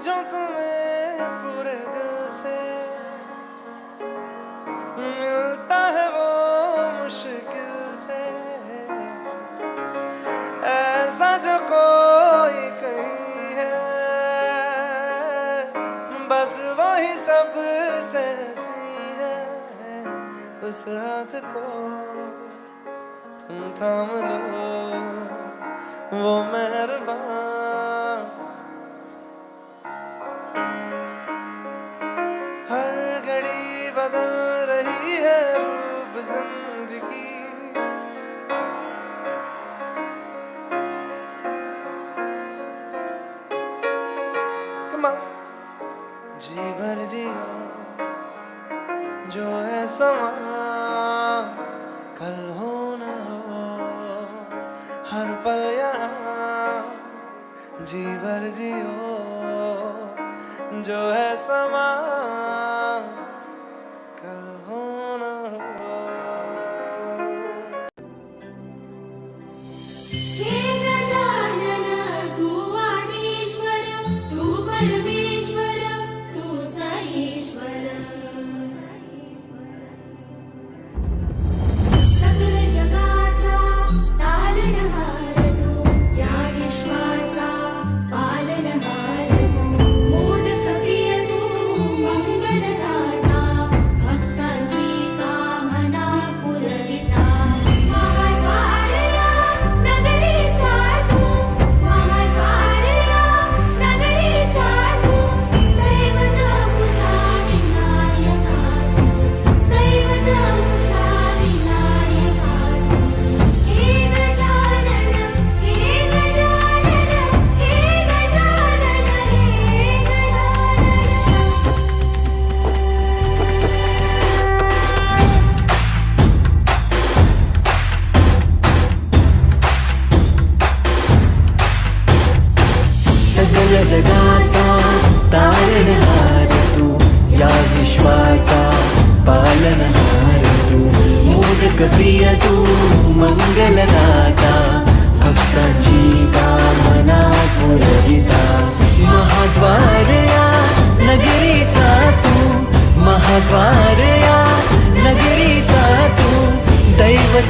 जो तुम्हें पूरे दिल से मिलता है वो मुश्किल से, ऐसा जो कोई कहीं है बस वही सबसे हंसी है। उस हाथ को तुम थाम लो, वो मेहरबान। हर घड़ी बदल रही है रूप जिंदगी, जी भर जियो जो है समा, कल हो न हो हर पल यहाँ। जी भर जियो जो है समा, कल हो न हो। हे गजानन तू आदिश्वर, तू परमेश्वर, तूच ईश्वर। सकल जगाचा तारणहार तू, या विश्वाचा पालनहार तू। मोदक प्रिय तू, मंगलदाता, भक्तांची कामना पुरविता। महाद्वार या नगरीचा तू, महाद्वार या नगरीचा तू। दैवत मुझा विनायका तू, दैवत मुझा विनायका तू। हे गजानन, हे गजानन, हे गजानन, हे गजानन। सकल जगाचा तारणहार तू, या विश्वाचा पालनहार तू। मोदक प्रिय तू, मंगलदाता, भक्तांची कामना पुरविता। महाद्वार या नगरीचा तू, महाद्वार या नगरीचा तू। दैवत